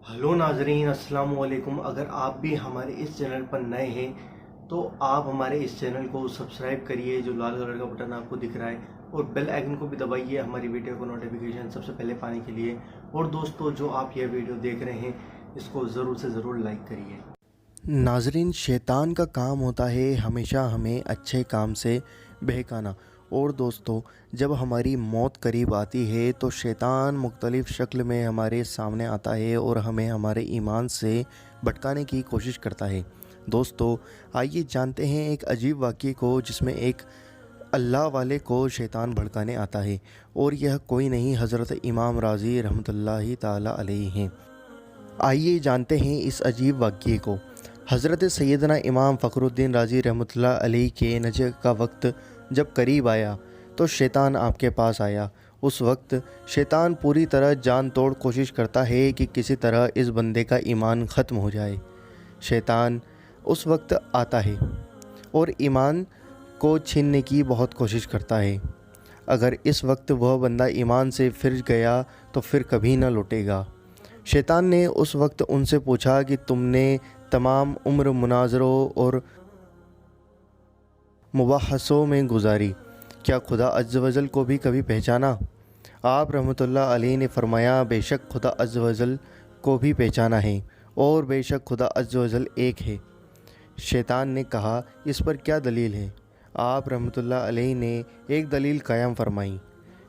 Hello नाजरीन, अस्सलाम वालेकुम। अगर आप भी हमारे इस चैनल पर नए हैं तो आप हमारे इस चैनल को सब्सक्राइब करिए, जो लाल कलर का बटन आपको दिख रहा है, और बेल आइकन को भी दबाइए हमारी वीडियो को नोटिफिकेशन सबसे पहले पाने के लिए। और दोस्तों, जो आप ये वीडियो देख रहे हैं इसको ज़रूर से ज़रूर लाइक करिए। नाज़रीन, शैतान का काम होता है हमेशा हमें अच्छे काम से बहकाना। और दोस्तों, जब हमारी मौत करीब आती है तो शैतान मुख्तलिफ़ शक्ल में हमारे सामने आता है और हमें हमारे ईमान से भटकाने की कोशिश करता है। दोस्तों, आइए जानते हैं एक अजीब वाक़ये को जिसमें एक अल्लाह वाले को शैतान भड़काने आता है, और यह कोई नहीं हज़रत इमाम राज़ी रहमतुल्लाहि ताला अलैहि हैं। आइए जानते हैं इस अजीब वाक़ये को। हज़रत सैयदना इमाम फ़खरुद्दीन राज़ी रहमतुल्लाह अलैहि के नजर का वक्त जब करीब आया तो शैतान आपके पास आया। उस वक्त शैतान पूरी तरह जान तोड़ कोशिश करता है कि किसी तरह इस बंदे का ईमान ख़त्म हो जाए। शैतान उस वक्त आता है और ईमान को छीनने की बहुत कोशिश करता है। अगर इस वक्त वह बंदा ईमान से फिर गया तो फिर कभी न लौटेगा। शैतान ने उस वक्त उनसे पूछा कि तुमने तमाम उम्र मुनाज़रों और मुबाहसों में गुजारी, क्या खुदा अज़्ज़ व जल को भी कभी पहचाना? आप रहमतुल्लाह अलैहि ने फरमाया, बेशक खुदा अज़्ज़ व जल को भी पहचाना है, और बेशक खुदा अज़्ज़ व जल एक है। शैतान ने कहा, इस पर क्या दलील है? आप रहमतुल्लाह अलैहि ने एक दलील कायम फरमाई।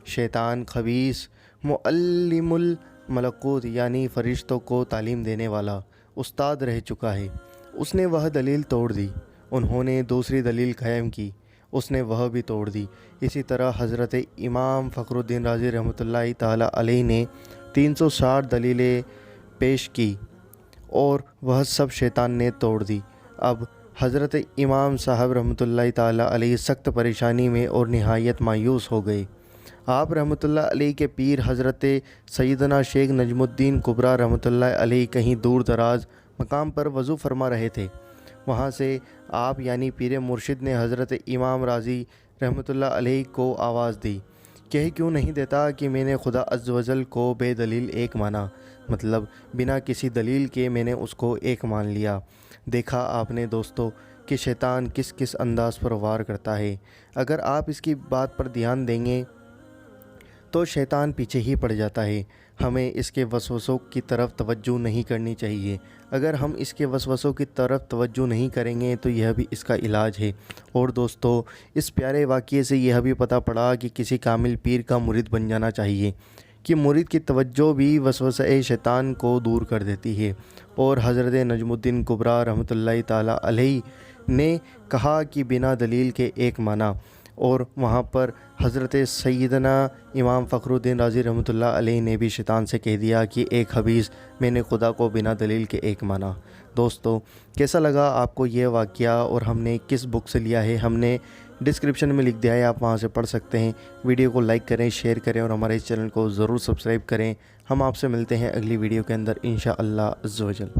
शैतान खबीस मुअल्लिमुल मलकूत यानी फ़रिश्तों को तालीम देने वाला उस्ताद रह चुका है। उसने वह दलील तोड़ दी। उन्होंने दूसरी दलील कायम की, उसने वह भी तोड़ दी। इसी तरह हज़रत इमाम फ़खरुद्दीन राज़ी रहमतुल्लाहि ताला अलैहि ने 360 दलीलें पेश की, और वह सब शैतान ने तोड़ दी। अब हज़रत इमाम साहब रहमतुल्लाहि ताला अलैहि सख्त परेशानी में और निहायत मायूस हो गए। आप रहमतुल्लाह अलैहि के पीर हज़रत सैयदना शेख नजमुद्दीन कुबरा रहमतुल्लाह अलैहि कहीं दूर दराज मकाम पर वज़ू फरमा रहे थे। वहाँ से आप यानी पीर मुर्शिद ने हज़रत इमाम राज़ी रहमतुल्लाह अलैहि को आवाज़ दी, कह क्यों नहीं देता कि मैंने खुदा अज़्ज़ व जल को बेदलील एक माना, मतलब बिना किसी दलील के मैंने उसको एक मान लिया। देखा आपने दोस्तों कि शैतान किस किस अंदाज़ पर वार करता है। अगर आप इसकी बात पर ध्यान देंगे तो शैतान पीछे ही पड़ जाता है। हमें इसके वसवसों की तरफ तवज्जो नहीं करनी चाहिए। अगर हम इसके वसवसों की तरफ तवज्जो नहीं करेंगे तो यह भी इसका इलाज है। और दोस्तों, इस प्यारे वाक़ये से यह भी पता पड़ा कि किसी कामिल पीर का मुरीद बन जाना चाहिए कि मुरीद की तवज्जो भी वसवसे शैतान को दूर कर देती है। और हज़रत नजमुद्दीन कुबरा रहमतुल्लाहि ताला अलैहि ने कहा कि बिना दलील के एक माना, और वहाँ पर हज़रत सैयदना इमाम फ़खरुद्दीन राज़ी रहमतुल्लाह अलैहि ने भी शैतान से कह दिया कि एक हबीस, मैंने खुदा को बिना दलील के एक माना। दोस्तों, कैसा लगा आपको ये वाक़या और हमने किस बुक से लिया है? हमने डिस्क्रिप्शन में लिख दिया है, आप वहाँ से पढ़ सकते हैं। वीडियो को लाइक करें, शेयर करें और हमारे इस चैनल को ज़रूर सब्सक्राइब करें। हम आपसे मिलते हैं अगली वीडियो के अंदर इंशाअल्लाह अज़्ज़ व जल।